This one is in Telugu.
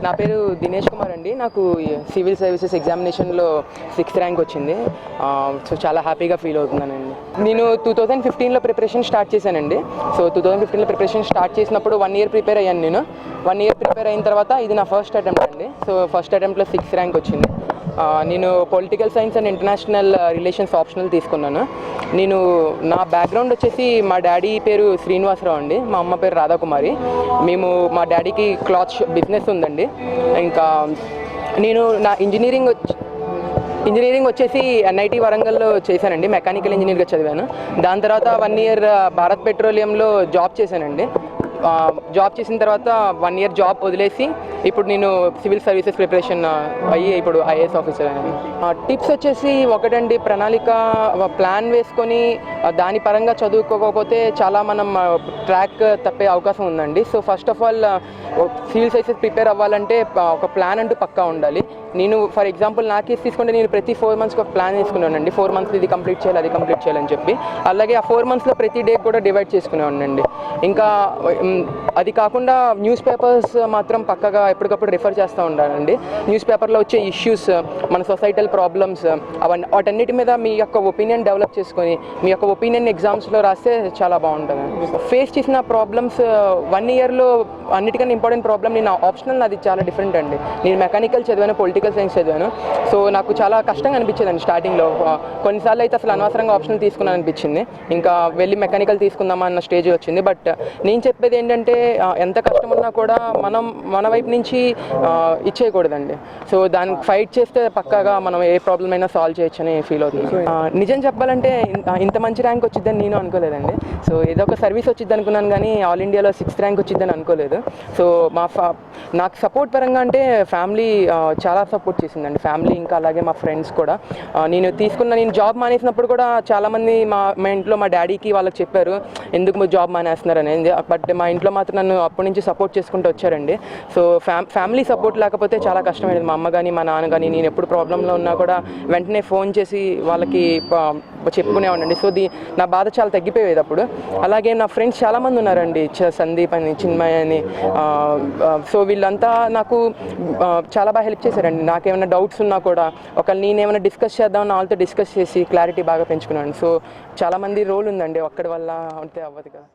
నా పేరు దినేష్ కుమార్ అండి. నాకు సివిల్ సర్వీసెస్ ఎగ్జామినేషన్లో 6th ర్యాంక్ వచ్చింది. సో చాలా హ్యాపీగా ఫీల్ అవుతున్నానండి. నేను 2015లో ప్రిపరేషన్ స్టార్ట్ చేశానండి. సో 2015లో ప్రిపరేషన్ స్టార్ట్ చేసినప్పుడు 1 year ప్రిపేర్ అయ్యాను. నేను 1 year ప్రిపేర్ అయిన తర్వాత ఇది నా ఫస్ట్ అటెంప్ట్ అండి. సో ఫస్ట్ అటెంప్ట్లో 6th ర్యాంక్ వచ్చింది. నేను political science and international relations optional తీసుకున్నాను. నా బ్యాక్గ్రౌండ్ వచ్చేసి మా డాడీ పేరు శ్రీనివాసరావు అండి, మా అమ్మ పేరు రాధాకుమారి. మా డాడీకి క్లాత్ బిజినెస్ ఉందండి. ఇంకా నా ఇంజనీరింగ్ వచ్చేసి NIT వరంగల్లో చేశానండి. మెకానికల్ ఇంజనీర్గా చదివాను. దాని తర్వాత 1 year భారత్ పెట్రోలియంలో జాబ్ చేశానండి. జాబ్ చేసిన తర్వాత 1 year జాబ్ వదిలేసి ఇప్పుడు నేను సివిల్ సర్వీసెస్ ప్రిపరేషన్ అయ్యి ఇప్పుడు IAS ఆఫీసర్ అని. టిప్స్ వచ్చేసి ఒకటండి, ప్లాన్ వేసుకొని దాని పరంగా చదువుకోకపోతే చాలా మనం ట్రాక్ తప్పే అవకాశం ఉందండి. So first of all civil services prepare అవ్వాలంటే ఒక ప్లాన్ అంటూ పక్కా ఉండాలి. ఫర్ ఎగ్జాంపుల్ నా కేసు తీసుకుంటే నేను ప్రతి 4 monthsకి ఒక ప్లాన్ చేసుకున్నానండి. 4 months ఇది కంప్లీట్ చేయాలి, అది కంప్లీట్ చేయాలని చెప్పి. అలాగే ఆ 4 monthsలో ప్రతి డే కూడా డివైడ్ చేసుకునేవాడినండి. ఇంకా అది కాకుండా న్యూస్ పేపర్స్ మాత్రం పక్కగా ఎప్పటికప్పుడు రిఫర్ చేస్తూ ఉండాలండి. న్యూస్ పేపర్లో వచ్చే ఇష్యూస్, మన సొసైటల్ ప్రాబ్లమ్స్, వాటన్నిటి మీద మీ యొక్క ఒపీనియన్ డెవలప్ చేసుకొని మీ యొక్క ఒపీనియన్ ఎగ్జామ్స్లో రాస్తే చాలా బాగుంటుంది. ఫేస్ చేసిన ప్రాబ్లమ్స్ 1 yearలో అన్నిటికన్నా ఇంపార్టెంట్ ప్రాబ్లమ్, నేను ఆప్షనల్ అది చాలా డిఫరెంట్ అండి. నేను మెకానికల్ చదివాను, పొలిటికల్ సైన్స్ చదివాను. సో నాకు చాలా కష్టంగా అనిపించేదండి స్టార్టింగ్లో. కొన్నిసార్లు అయితే అసలు అనవసరంగా ఆప్షనల్ తీసుకున్నాను అనిపించింది. ఇంకా వెళ్ళి మెకానికల్ తీసుకుందామా అన్న స్టేజ్ వచ్చింది. బట్ నేను చెప్పేది ఏంటంటే, ఎంత కష్టం ఉన్నా కూడా మన వైపు నుంచి ఇచ్చేయకూడదండి. సో దానికి ఫైట్ చేస్తే పక్కాగా మనం ఏ ప్రాబ్లం అయినా సాల్వ్ చేయొచ్చని ఫీల్ అవుతుంది. నిజం చెప్పాలంటే ఇంత మంచి ర్యాంక్ వచ్చిద్దని నేను అనుకోలేదండి. సో ఏదో ఒక సర్వీస్ వచ్చిద్ది అనుకున్నాను, కానీ ఆల్ ఇండియాలో 6th ర్యాంక్ వచ్చిద్దని అనుకోలేదు. సో నాకు సపోర్ట్ పరంగా అంటే ఫ్యామిలీ చాలా సపోర్ట్ చేసిందండి. ఫ్యామిలీ ఇంకా అలాగే మా ఫ్రెండ్స్ కూడా. నేను జాబ్ మానేసినప్పుడు కూడా చాలామంది మా ఇంట్లో మా డాడీకి వాళ్ళకి చెప్పారు, ఎందుకు మీరు జాబ్ మానేస్తున్నారు అనేది. బట్ మా ఇంట్లో మాత్రం నన్ను అప్పటి నుంచి సపోర్ట్ చేసుకుంటూ వచ్చారండి. సో ఫ్యామిలీ సపోర్ట్ లేకపోతే చాలా కష్టమైనది. మా అమ్మ కానీ మా నాన్న కానీ నేను ఎప్పుడు ప్రాబ్లంలో ఉన్నా కూడా వెంటనే ఫోన్ చేసి వాళ్ళకి చెప్పుకునేవాడినండి. సో నా బాధ చాలా తగ్గిపోయేది అప్పుడు. అలాగే నా ఫ్రెండ్స్ చాలామంది ఉన్నారండి, సందీప్ అని, చిన్మయ్ అని. సో వీళ్ళంతా నాకు చాలా బాగా హెల్ప్ చేశారండి. నాకేమైనా డౌట్స్ ఉన్నా కూడా నేనేమైనా డిస్కస్ చేద్దామని వాళ్ళతో డిస్కస్ చేసి క్లారిటీ బాగా పెంచుకున్నాను. సో చాలామంది రోల్ ఉందండి, ఒక్కడి వల్ల అంటే అవ్వదు కదా.